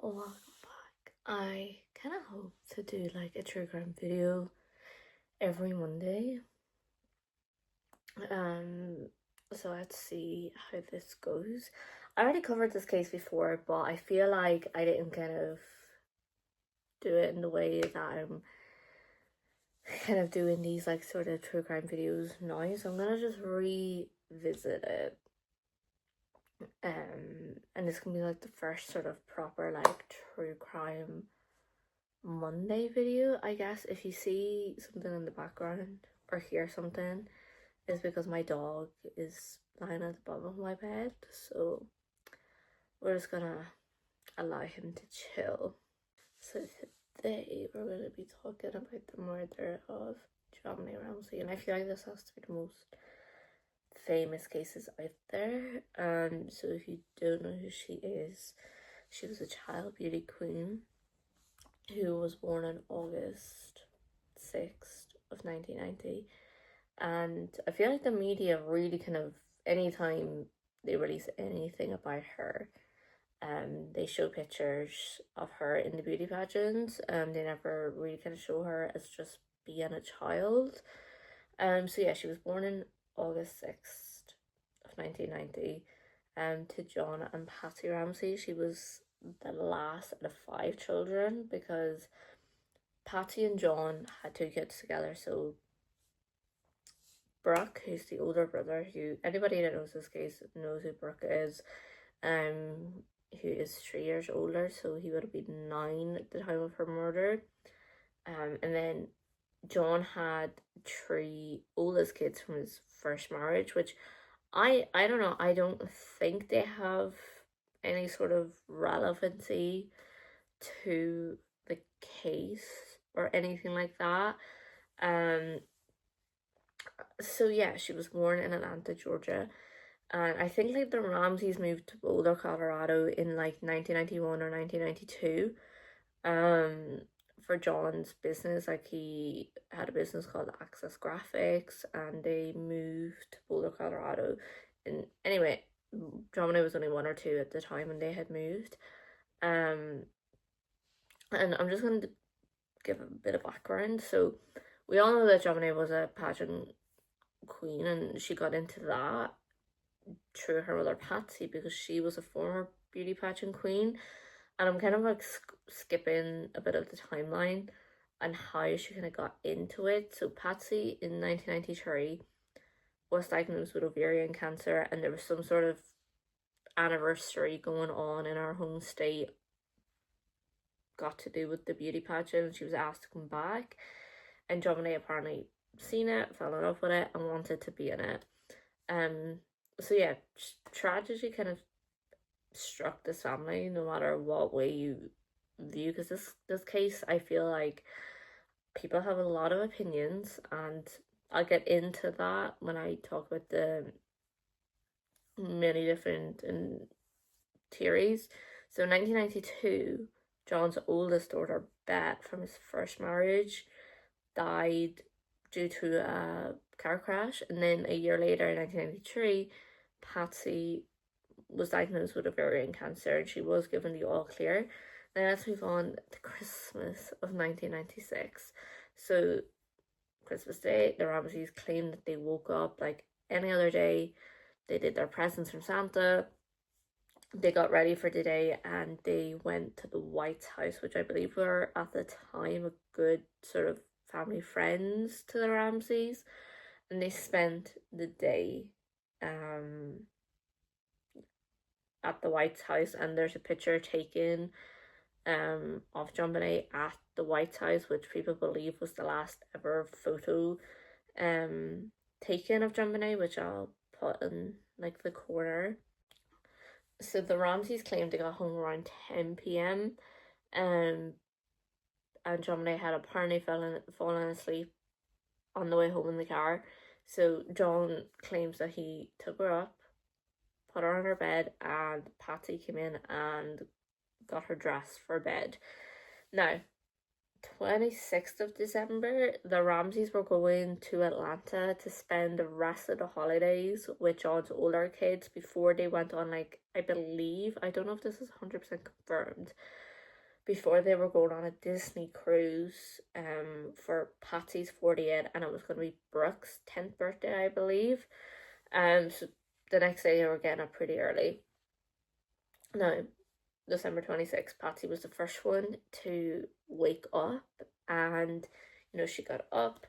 Welcome back. I kind of hope to do like a true crime video every Monday. So let's see how this goes. I already covered this case before, but I feel like I didn't kind of do it in the way that I'm kind of doing these like sort of true crime videos now. So I'm gonna just revisit it. And this can be like the first sort of proper like true crime Monday video, I guess. If you see something in the background or hear something, is because my dog is lying at the bottom of my bed, so we're just gonna allow him to chill. So today we're gonna be talking about the murder of JonBenet Ramsey, and I feel like this has to be the most famous cases out there. So if you don't know who she is, she was a child beauty queen who was born on August 6th of 1990. And I feel like the media really kind of, anytime they release anything about her, they show pictures of her in the beauty pageants. They never really kind of show her as just being a child. So yeah, she was born in August 6th of 1990 to John and Patsy Ramsey. She was the last out of 5 children because Patsy and John had 2 kids together. So Brooke, who's the older brother, who anybody that knows this case knows who Brooke is, who is 3 years older, so he would have been 9 at the time of her murder. And then John had 3 oldest kids from his first marriage, which I don't know, I don't think they have any sort of relevancy to the case or anything like that. So yeah, she was born in Atlanta, Georgia, and I think like the Ramseys moved to Boulder, Colorado in like 1991 or 1992 for John's business. Like he had a business called Access Graphics, and they moved to Boulder, Colorado. And anyway, JonBenet was only 1 or 2 at the time when they had moved. And I'm just going to give a bit of background. So we all know that JonBenet was a pageant queen, and she got into that through her mother Patsy because she was a former beauty pageant queen. And I'm kind of like skipping a bit of the timeline and how she kind of got into it. So Patsy in 1993 was diagnosed with ovarian cancer, and there was some sort of anniversary going on in our home state, got to do with the beauty pageant. She was asked to come back, and JonBenet apparently seen it, fell in love with it, and wanted to be in it. So yeah, tragedy kind of struck this family, no matter what way you view, because this case, I feel like people have a lot of opinions, and I'll get into that when I talk about the many different theories. So 1992, John's oldest daughter, Beth, from his first marriage, died due to a car crash. And then a year later, in 1993, Patsy was diagnosed with ovarian cancer, and she was given the all clear. Then let's move on to Christmas of 1996. So Christmas Day, the Ramseys claimed that they woke up like any other day. They did their presents from Santa. They got ready for the day, and they went to the White House, which I believe were at the time a good sort of family friends to the Ramseys, and they spent the day at the White House. And there's a picture taken of JonBenet at the White House, which people believe was the last ever photo taken of JonBenet, which I'll put in like the corner. So the Ramseys claimed they got home around 10 p.m. And JonBenet had apparently fallen asleep on the way home in the car. So John claims that he took her up, put her on her bed, and Patsy came in and got her dressed for bed. Now, 26th of December, the Ramseys were going to Atlanta to spend the rest of the holidays with John's older kids before they went on, like, I believe, I don't know if this is 100% confirmed, before they were going on a Disney cruise for Patsy's 40th, and it was going to be Brooke's 10th birthday, I believe. So the next day they were getting up pretty early. Now, December 26th, Patsy was the first one to wake up, and she got up,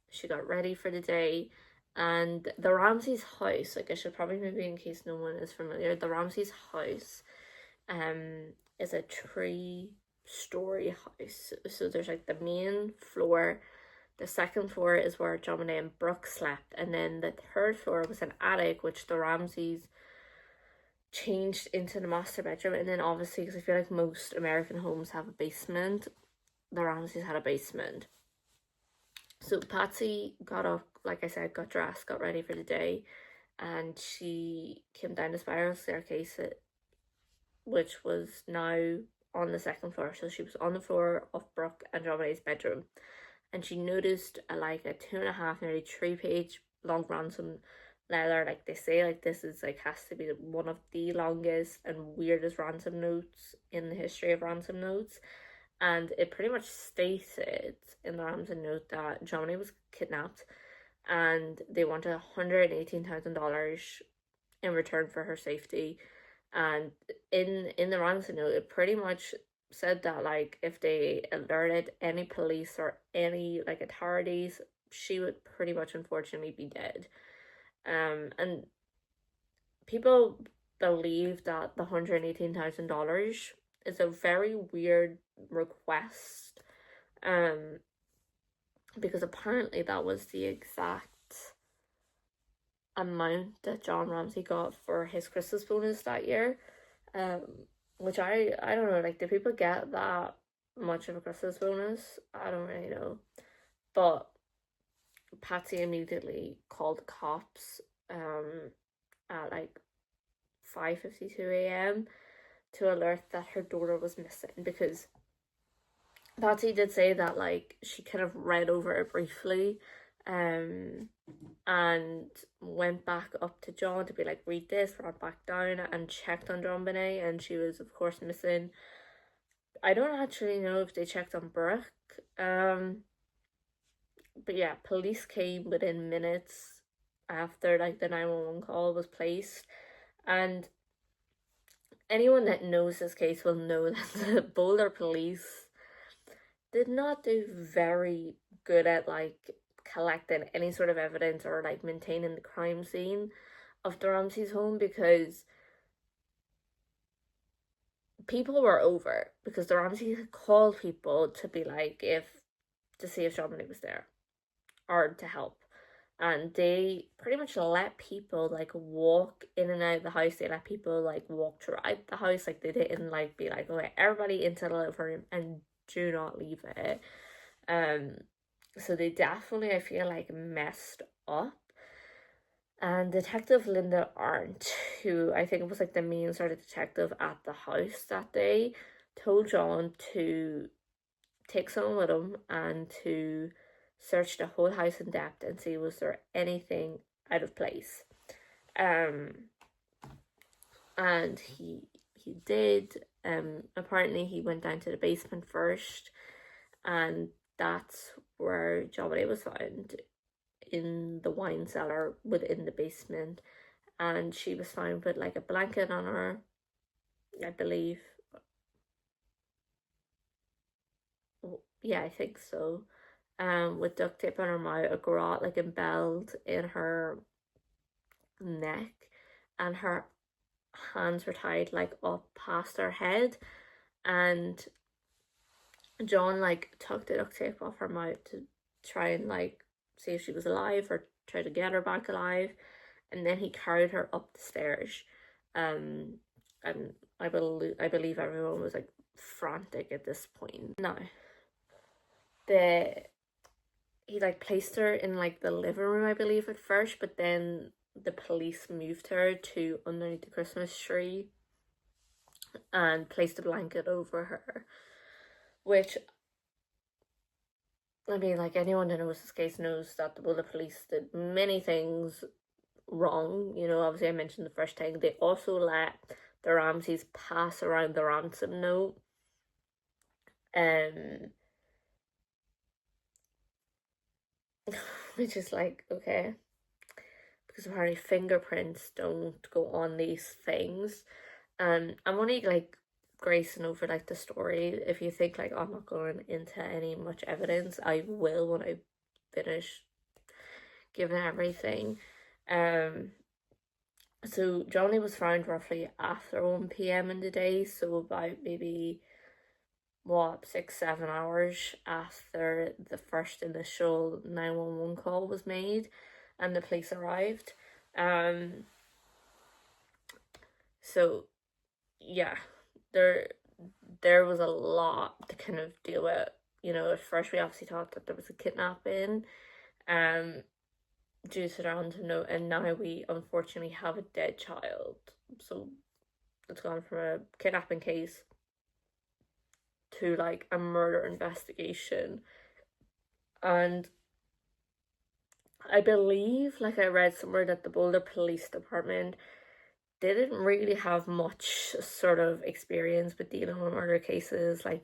she got ready for the day, and the Ramsey's house, like I should probably maybe in case no one is familiar, the Ramsey's house is a 3-story house. So there's like the main floor, the second floor is where JonBenet and Brooke slept, and then the third floor was an attic which the Ramseys changed into the master bedroom. And then obviously, because I feel like most American homes have a basement, the Ramseys had a basement. So Patsy got up, like I said, got dressed, got ready for the day, and she came down the spiral staircase, which was now on the second floor. So she was on the floor of Brooke and JonBenet's bedroom, and she noticed a 2.5, nearly 3-page long ransom letter. Like they say, like this is has to be one of the longest and weirdest ransom notes in the history of ransom notes. And it pretty much stated in the ransom note that JonBenet was kidnapped and they wanted $118,000 in return for her safety. And in the ransom note, it pretty much said that if they alerted any police or any authorities, she would pretty much unfortunately be dead. And people believe that the $118,000 is a very weird request, because apparently that was the exact amount that John Ramsey got for his Christmas bonus that year, which I don't know, do people get that much of a Christmas bonus? I don't really know, but Patsy immediately called the cops at 5:52 a.m. to alert that her daughter was missing, because Patsy did say that she kind of read over it briefly and went back up to John to be read this, ran back down and checked on JonBenet, and she was of course missing. I don't actually know if they checked on Brooke, but yeah, police came within minutes after the 911 call was placed. And anyone that knows this case will know that the Boulder police did not do very good at collecting any sort of evidence or maintaining the crime scene of the Ramsey's home, because people were over, because the Ramseys had called people to be to see if JonBenet was there or to help, and they pretty much let people walk in and out of the house. They let people walk throughout the house. They didn't be okay, everybody into the living room and do not leave it. So they definitely, I feel messed up. And Detective Linda Arndt, who I think was the main sort of detective at the house that day, told John to take someone with him and to search the whole house in depth and see was there anything out of place. And he did. Apparently he went down to the basement first, and that's where JonBenet was found, in the wine cellar within the basement, and she was found with a blanket on her, I believe. Yeah, I think so. With duct tape on her mouth, a garrote embelled in her neck, and her hands were tied up past her head. And John took the duct tape off her mouth to try and see if she was alive or try to get her back alive, and then he carried her up the stairs. And I believe everyone was frantic at this point. Now, he placed her in the living room, I believe, at first, but then the police moved her to underneath the Christmas tree and placed a blanket over her, which, I mean, anyone that knows this case knows that the police did many things wrong. Obviously I mentioned the first thing, they also let the Ramseys pass around the ransom note Um, which is like, okay, because apparently fingerprints don't go on these things. I'm only like gracing over like the story. If you think like, oh, I'm not going into any much evidence, I will when I finish giving everything. Um, so Johnny was found roughly after 1 p.m. in the day, so about maybe what 6-7 hours after the first initial 911 call was made, and the police arrived. Um, so yeah, there there was a lot to kind of deal with. You know, at first we obviously thought that there was a kidnapping, um, due to the random note, and now we unfortunately have a dead child. So it's gone from a kidnapping case to like a murder investigation. And I believe, like I read somewhere, that the Boulder Police Department didn't really have much sort of experience with dealing with murder cases. Like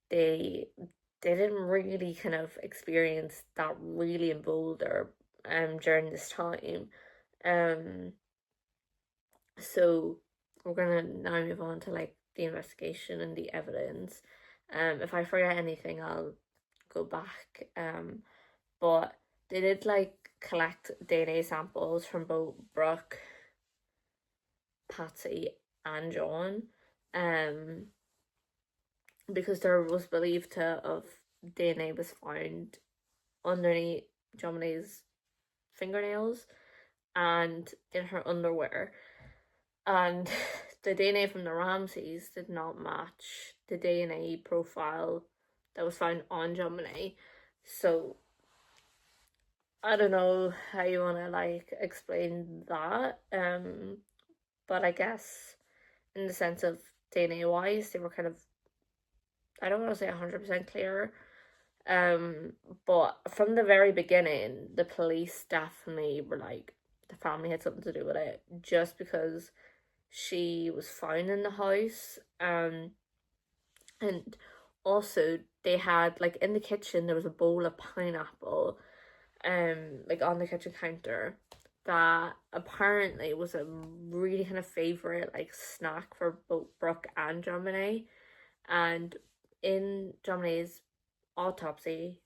they didn't really kind of experience that really in Boulder during this time. Um so we're gonna now move on to like the investigation and the evidence. If I forget anything, I'll go back. But they did like collect DNA samples from both Brooke, Patsy, and John. Um, because there was believed to of DNA was found underneath JonBenet's fingernails and in her underwear. And the DNA from the Ramseys did not match the DNA profile that was found on JonBenet. So I don't know how you wanna like explain that. But I guess in the sense of DNA wise, they were kind of, I don't want to say 100% clear. Um, but from the very beginning, the police definitely were like, the family had something to do with it, just because she was found in the house. And also they had like in the kitchen there was a bowl of pineapple, like on the kitchen counter, that apparently was a really kind of favorite like snack for both Brooke and JonBenet. And in JonBenet's autopsy,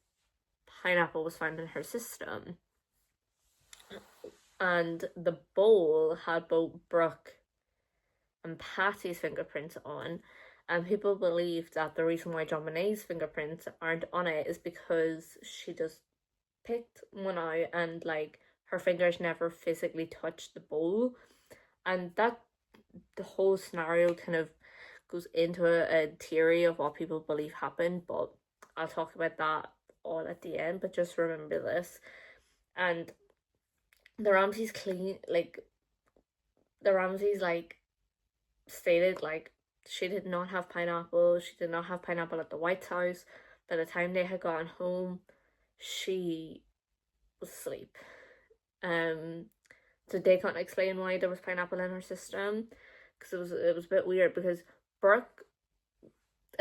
pineapple was found in her system, and the bowl had both Brooke and Patty's fingerprints on. And people believe that the reason why JonBenet's fingerprints aren't on it is because she just picked one out and like her fingers never physically touched the bowl. And that the whole scenario kind of goes into a theory of what people believe happened, but I'll talk about that all at the end. But just remember this. And the Ramseys clean like the Ramseys like stated like she did not have pineapple. She did not have pineapple at the White House. By the time they had gone home, she was asleep. Um, so they can't explain why there was pineapple in her system, because it was a bit weird. Because Brooke,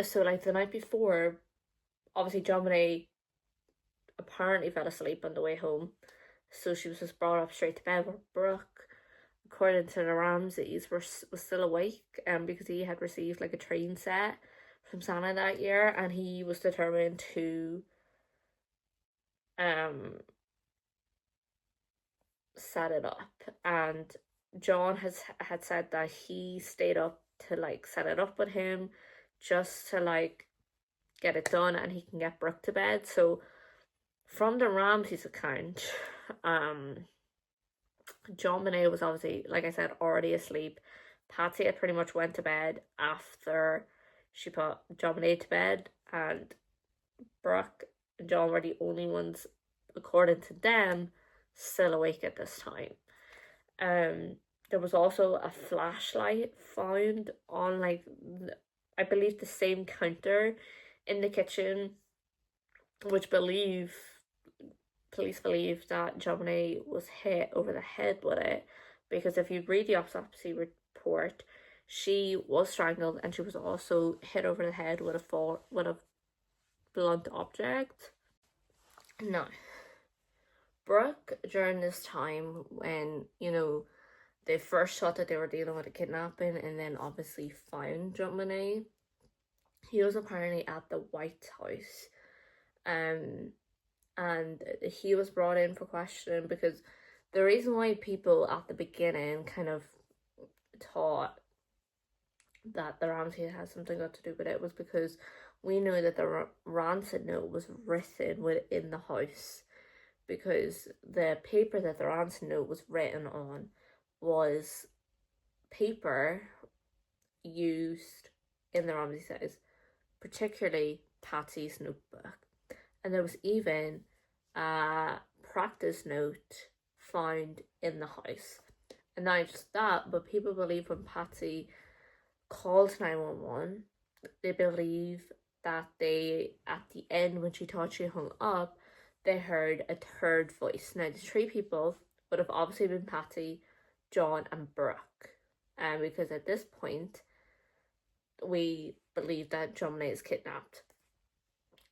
so like the night before, obviously JonBenet apparently fell asleep on the way home, so she was just brought up straight to bed. Where Brooke, according to the Ramseys, was still awake, because he had received like a train set from Santa that year, and he was determined to um set it up. And John had said that he stayed up to like set it up with him, just to like get it done and he can get Brooke to bed. So from the Ramsey's account, JonBenet was obviously, like I said, already asleep. Patsy had pretty much went to bed after she put JonBenet to bed, and Brooke and John were the only ones, according to them, still awake at this time. There was also a flashlight found on like I believe the same counter in the kitchen, which police believe that JonBenet was hit over the head with it, because if you read the autopsy report, She was strangled, and she was also hit over the head with a blunt object. Now, Brooke, during this time when, they first thought that they were dealing with a kidnapping and then obviously found JonBenet, he was apparently at the White House. And he was brought in for questioning because the reason why people at the beginning kind of thought that the Ramsey had something got to do with it was because we know that the ransom note was written within the house, because the paper that the ransom note was written on was paper used in the Ramsey house, particularly Patsy's notebook. And there was even a practice note found in the house. And not just that, but people believe when Patsy called 911, they believe that at the end, when she thought she hung up, they heard a third voice. Now, the three people would have obviously been Patsy, John, and Brooke. Because at this point, we believe that JonBenet is kidnapped.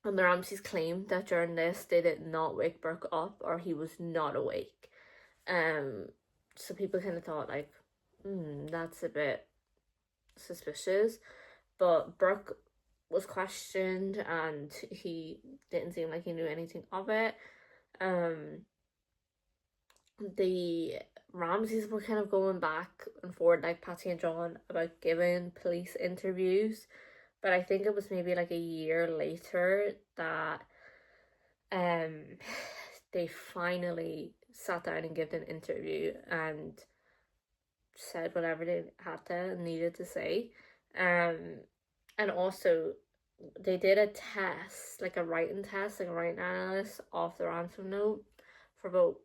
And the Ramseys claimed that during this, they did not wake Brooke up, or he was not awake. So people kind of thought, like, that's a bit suspicious. But Brooke was questioned, and he didn't seem like he knew anything of it. The Ramseys were kind of going back and forth, like Patsy and John, about giving police interviews. But I think it was maybe like a year later that they finally sat down and gave an interview and said whatever they had to and needed to say. And also they did a test, like a writing test, like a writing analysis of the ransom note for both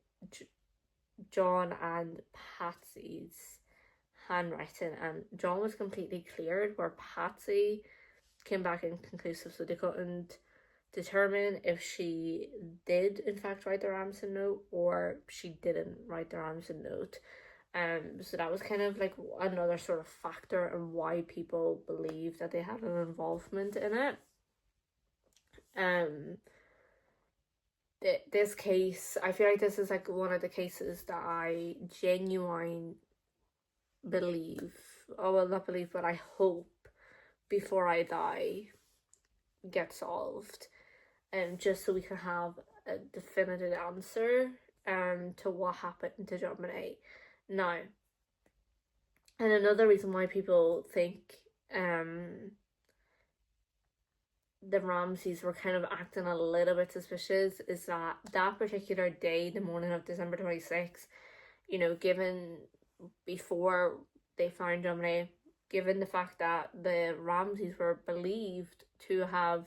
John and Patsy's handwriting, and John was completely cleared, where Patsy came back inconclusive, so they couldn't determine if she did in fact write the ransom note or she didn't write the ransom note. So that was kind of like another sort of factor in why people believe that they had an involvement in it. This case, I feel like this is like one of the cases that I genuinely believe, oh well, not believe, but I hope before I die get solved, and just so we can have a definitive answer to what happened to JonBenet. Now, and another reason why people think the Ramseys were kind of acting a little bit suspicious is that particular day, the morning of December 26th, given before they found JonBenet, given the fact that the Ramseys were believed to have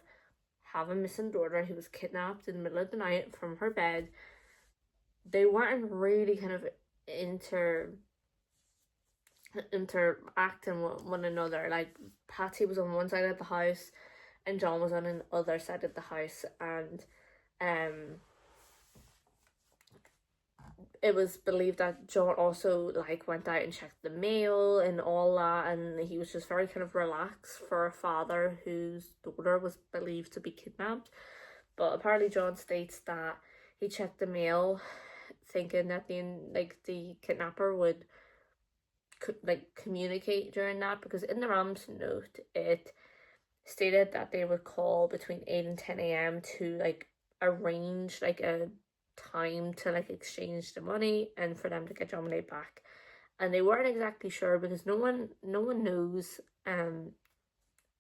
a missing daughter who was kidnapped in the middle of the night from her bed, they weren't really kind of interacting with one another. Like, Patsy was on one side of the house and John was on the other side of the house, and it was believed that John also like went out and checked the mail and all that, and he was just very kind of relaxed for a father whose daughter was believed to be kidnapped. But apparently John states that he checked the mail thinking that the kidnapper would communicate during that, because in the ransom note it stated that they would call between 8 and 10 a.m. to like arrange like a time to like exchange the money and for them to get JonBenet back. And they weren't exactly sure, because no one knows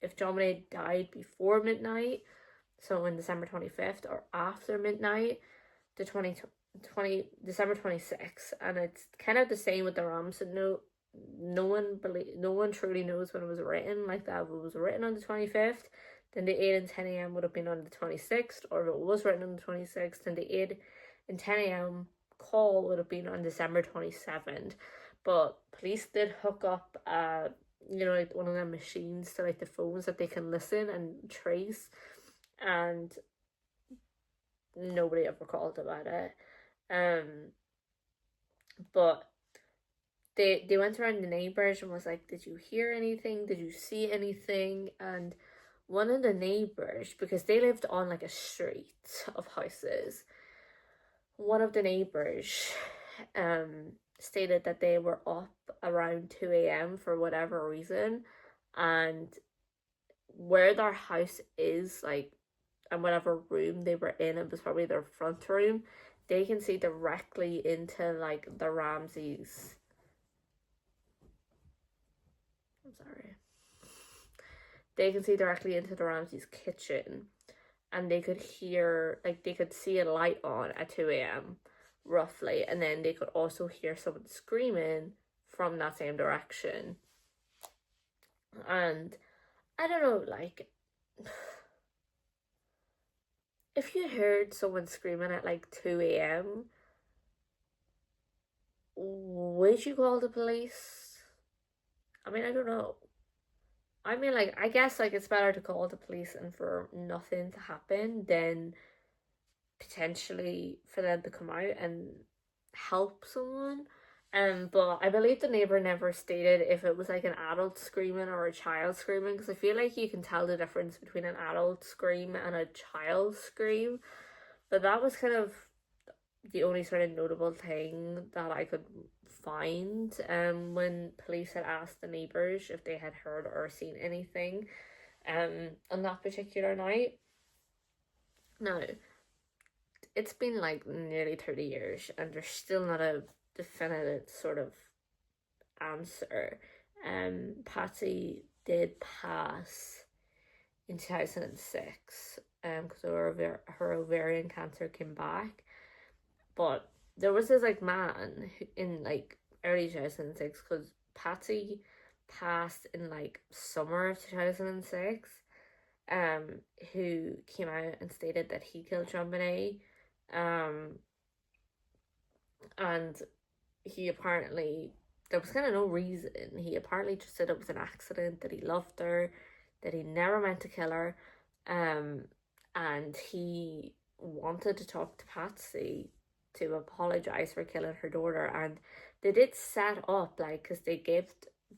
if JonBenet died before midnight, so on December 25th, or after midnight, December 26th. And it's kind of the same with the ransom note. No one truly knows when it was written, like that. If it was written on the 25th, then the 8 and 10 a.m. would have been on the 26th, or if it was written on the 26th, then the 8 and 10 a.m. call would have been on December 27th. But police did hook up like one of them machines to like the phones that they can listen and trace, and nobody ever called about it. But they went around the neighbors and was like, did you hear anything? Did you see anything? And one of the neighbors, because they lived on like a street of houses, one of the neighbors stated that they were up around 2 a.m. for whatever reason, and where their house is, like, and whatever room they were in, it was probably their front room, they can see directly into like the Ramseys. I'm sorry. They can see directly into the Ramseys kitchen, and they could hear, like, they could see a light on at 2 a.m. roughly, and then they could also hear someone screaming from that same direction. And I don't know, like, if you heard someone screaming at like 2 a.m., would you call the police? I mean, I don't know. I mean, like, I guess, like, it's better to call the police and for nothing to happen than potentially for them to come out and help someone. But I believe the neighbor never stated if it was like an adult screaming or a child screaming, because I feel like you can tell the difference between an adult scream and a child scream. But that was kind of the only sort of notable thing that I could find when police had asked the neighbors if they had heard or seen anything on that particular night. Now, it's been like nearly 30 years and there's still not a definitive sort of answer. Patsy did pass in 2006 because her ovarian cancer came back, but there was this like man in like early 2006, because Patsy passed in like summer of 2006, who came out and stated that he killed JonBenet. And he apparently, there was kind of no reason. He apparently just said it was an accident, that he loved her, that he never meant to kill her, and he wanted to talk to Patsy to apologize for killing her daughter. And they did set up, like, because they gave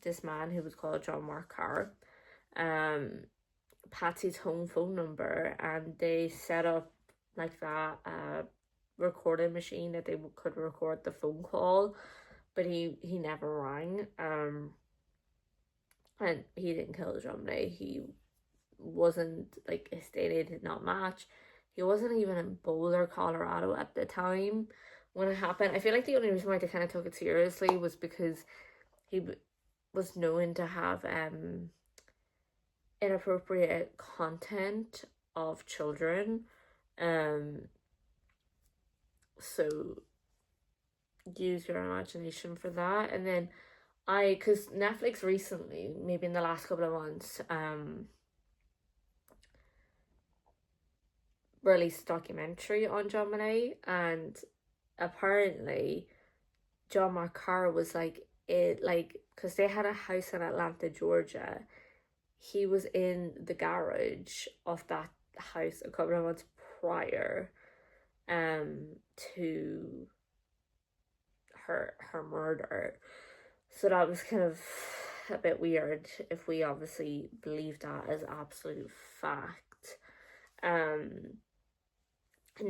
this man who was called John Marcar Patsy's home phone number, and they set up like that recording machine that they could record the phone call, but he never rang. And he didn't kill JonBenet. He wasn't, like, his DNA did not match. He wasn't even in Boulder, Colorado at the time when it happened. I feel like the only reason why they kind of took it seriously was because he was known to have inappropriate content of children. So use your imagination for that. And then because Netflix recently, maybe in the last couple of months, released a documentary on JonBenet, and apparently John Marcar was like, it, like, because they had a house in Atlanta, Georgia, he was in the garage of that house a couple of months prior to her murder. So that was kind of a bit weird if we obviously believe that as absolute fact. And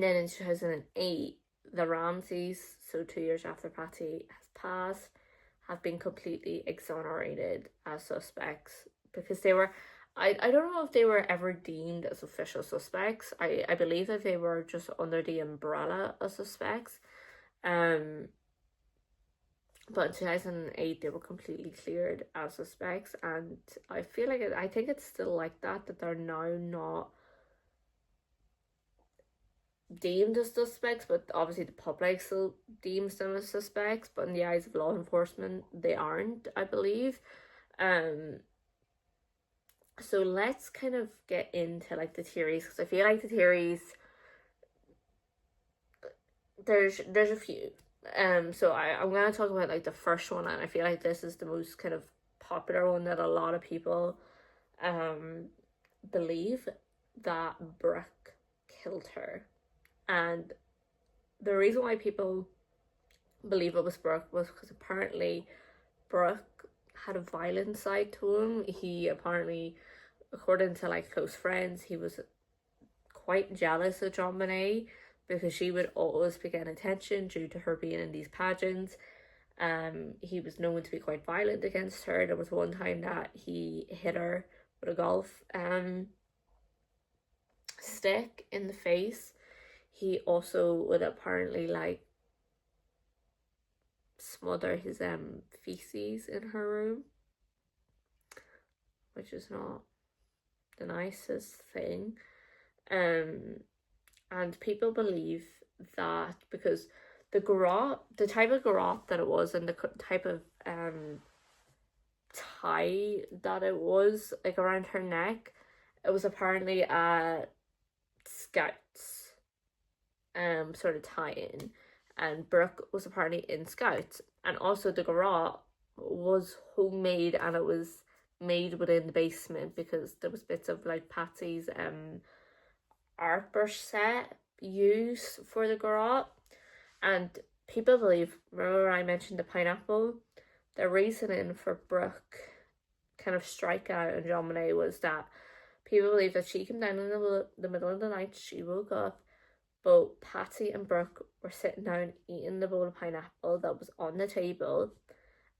then in 2008, the Ramseys, so 2 years after Patsy has passed, have been completely exonerated as suspects, because they were, I don't know if they were ever deemed as official suspects. I believe that they were just under the umbrella of suspects. But in 2008, they were completely cleared as suspects, and I feel like I think it's still like that they're now not deemed as suspects, but obviously the public still deems them as suspects, but in the eyes of law enforcement, they aren't, I believe. So let's kind of get into like the theories, because I feel like the theories, there's a few. So I'm gonna talk about like the first one, and I feel like this is the most kind of popular one that a lot of people believe, that Brooke killed her. And the reason why people believe it was Brooke was because apparently Brooke had a violent side to him. He apparently, according to like close friends, he was quite jealous of JonBenet because she would always be getting attention due to her being in these pageants. He was known to be quite violent against her. There was one time that he hit her with a golf stick in the face. He also would apparently like smother his feces in her room, which is not the nicest thing. And people believe that because the type of garrote that it was, and the type of tie that it was like around her neck, it was apparently a Scouts sort of tie-in, and Brooke was apparently in Scouts, and also the garrote was homemade, and it was made within the basement because there was bits of like Patsy's art brush set used for the garrote. And people believe, remember I mentioned the pineapple, the reasoning for Brooke kind of strike out on JonBenet was that people believe that she came down in the middle of the night, she woke up, both Patsy and Brooke were sitting down eating the bowl of pineapple that was on the table,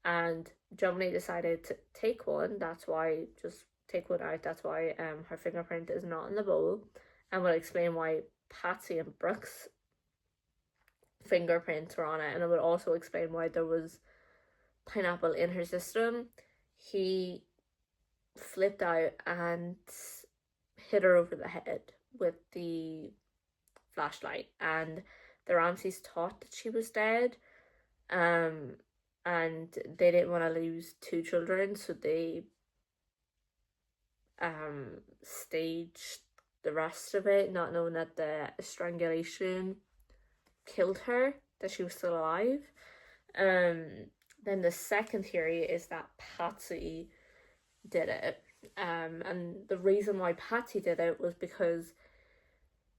and JonBenet decided to take one. That's why, just take one out. That's why her fingerprint is not in the bowl, and will explain why Patsy and Brooke's fingerprints were on it, and it would also explain why there was pineapple in her system. He flipped out and hit her over the head with the flashlight, and the Ramseys thought that she was dead, and they didn't want to lose two children, so they staged the rest of it, not knowing that the strangulation killed her, that she was still alive. Then the second theory is that Patsy did it. And the reason why Patsy did it was because,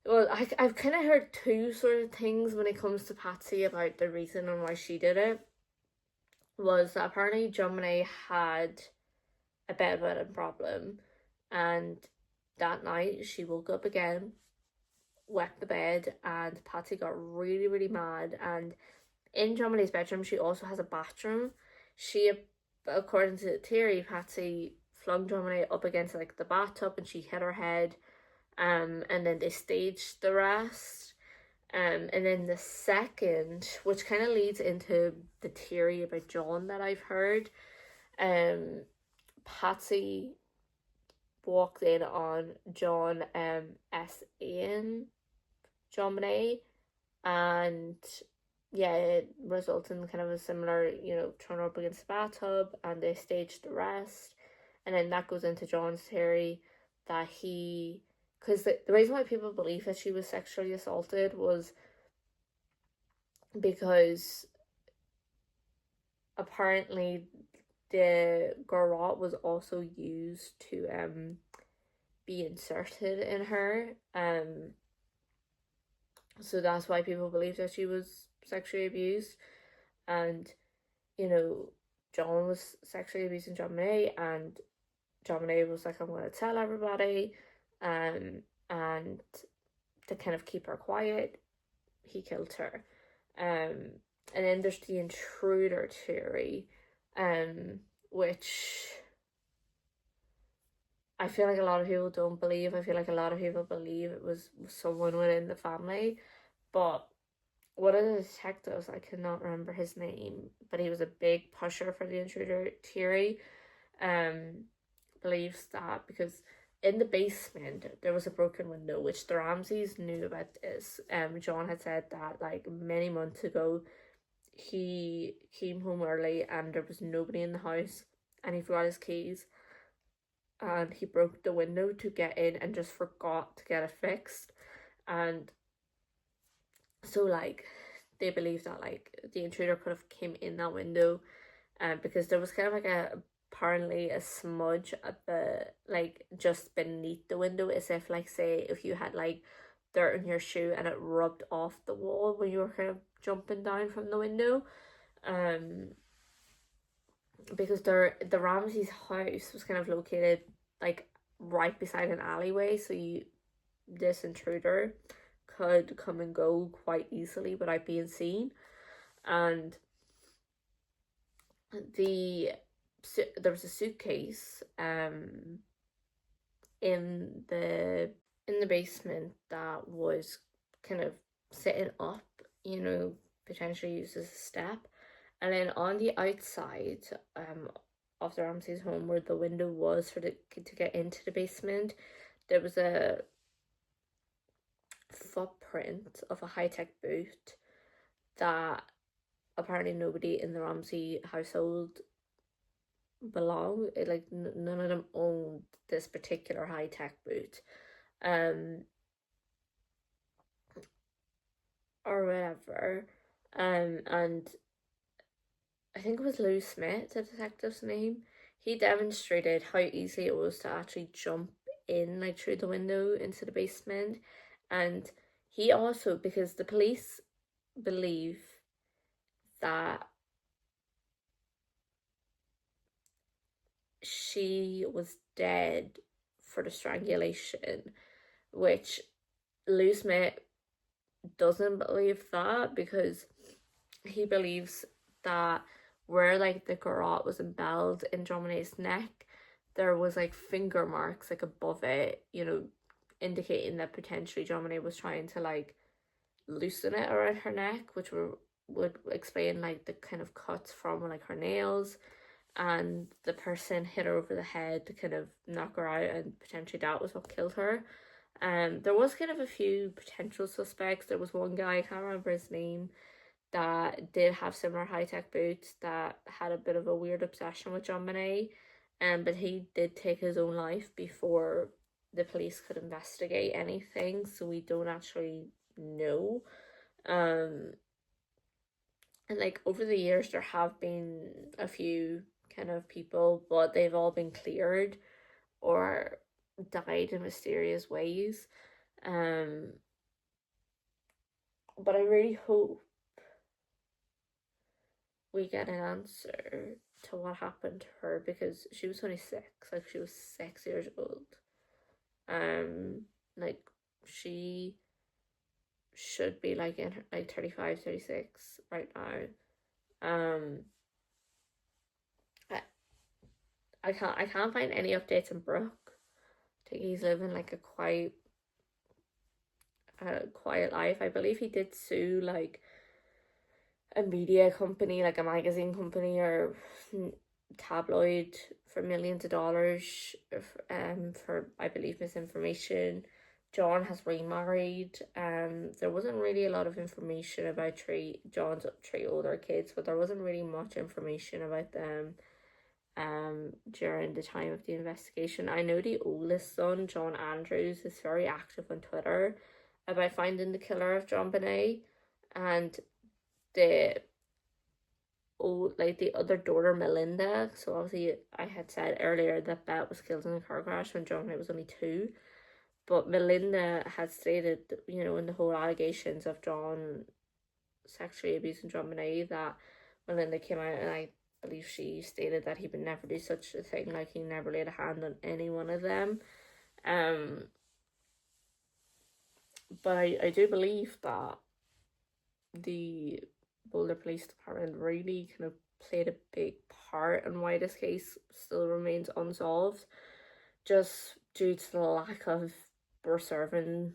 well, I've kind of heard two sort of things when it comes to Patsy about the reason and why she did it. Was that apparently JonBenet had a bedwetting problem, and that night she woke up again, wet the bed, and Patsy got really, really mad. And in JonBenet's bedroom, she also has a bathroom. She, according to the theory, Patsy flung JonBenet up against like the bathtub, and she hit her head. And then they staged the rest. And then the second, which kind of leads into the theory about John that I've heard, Patsy walked in on John S.A.N. JonBenet, and yeah, it resulted in kind of a similar, thrown up against the bathtub, and they staged the rest. And then that goes into John's theory that because the reason why people believe that she was sexually assaulted was because apparently the garrote was also used to be inserted in her, so that's why people believe that she was sexually abused. And John was sexually abusing JonBenet, and JonBenet was like, I'm going to tell everybody, and to kind of keep her quiet, he killed her. And then there's the intruder theory, which I feel like a lot of people don't believe. I feel like a lot of people believe it was someone within the family, but one of the detectives, I cannot remember his name, but he was a big pusher for the intruder theory, believes that because in the basement there was a broken window, which the Ramseys knew about this. John had said that like many months ago he came home early and there was nobody in the house, and he forgot his keys, and he broke the window to get in and just forgot to get it fixed. And so like they believe that like the intruder could have came in that window, because there was kind of like apparently a smudge at the like just beneath the window, as if like say if you had like dirt in your shoe and it rubbed off the wall when you were kind of jumping down from the window. because the Ramsey's house was kind of located like right beside an alleyway, so this intruder could come and go quite easily without being seen. And there was a suitcase in the basement that was kind of sitting up, potentially used as a step. And then on the outside of the Ramsey's home, where the window was to get into the basement, there was a footprint of a high-tech boot that apparently nobody in the Ramsey household belonged. Like none of them owned this particular high-tech boot, or whatever. And I think it was Lou Smith, the detective's name. He demonstrated how easy it was to actually jump in, like through the window into the basement. And he also, because the police believe that she was dead for the strangulation, which Lou Smith doesn't believe that, because he believes that where like the garrote was embelled in JonBenet's neck, there was like finger marks like above it, indicating that potentially JonBenet was trying to like loosen it around her neck, which would explain like the kind of cuts from like her nails. And the person hit her over the head to kind of knock her out, and potentially that was what killed her. There was kind of a few potential suspects. There was one guy, I can't remember his name, that did have similar high-tech boots, that had a bit of a weird obsession with JonBenet, but he did take his own life before the police could investigate anything, so we don't actually know. And like over the years there have been a few kind of people, but they've all been cleared or died in mysterious ways. But I really hope we get an answer to what happened to her, because she was only 6, like she was 6 years old. Like she should be like in her, like 35, 36 right now. I can't find any updates on Brooke. I think he's living like a quiet life. I believe he did sue like a media company, like a magazine company or tabloid, for millions of dollars, for I believe misinformation. John has remarried. There wasn't really a lot of information about John's 3 older kids, but there wasn't really much information about them during the time of the investigation. I know the oldest son, John Andrews, is very active on Twitter about finding the killer of JonBenet, and the the other daughter, Melinda. So obviously I had said earlier that Bette was killed in a car crash when JonBenet was only 2, but Melinda had stated, in the whole allegations of John sexually abusing JonBenet, that Melinda came out, and I believe she stated that he would never do such a thing, like he never laid a hand on any one of them. But I do believe that the Boulder Police Department really kind of played a big part in why this case still remains unsolved, just due to the lack of preserving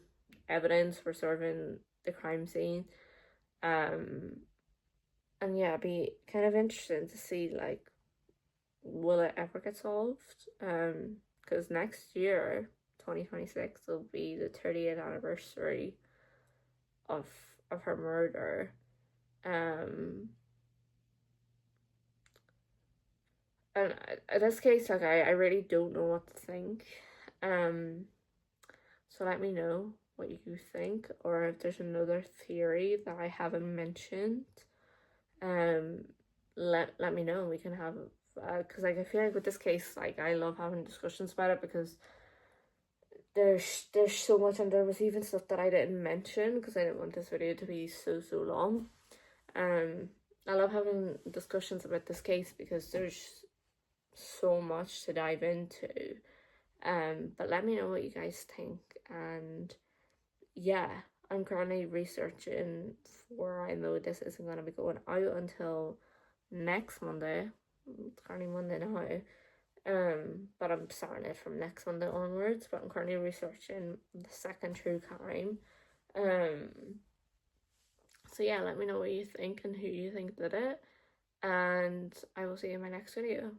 evidence, preserving the crime scene. And yeah, it'd be kind of interesting to see, like, will it ever get solved? Because next year, 2026, will be the 30th anniversary of her murder. And in this case, like, I really don't know what to think. So let me know what you think, or if there's another theory that I haven't mentioned. Let me know. We can have, because like I feel like with this case, like I love having discussions about it, because there's so much, and there was even stuff that I didn't mention because I didn't want this video to be so long. I love having discussions about this case because there's so much to dive into. But let me know what you guys think. And yeah, I'm currently researching for, I know this isn't going to be going out until next Monday. It's currently Monday now. But I'm starting it from next Monday onwards. But I'm currently researching the second true crime. Um, so yeah, let me know what you think and who you think did it. And I will see you in my next video.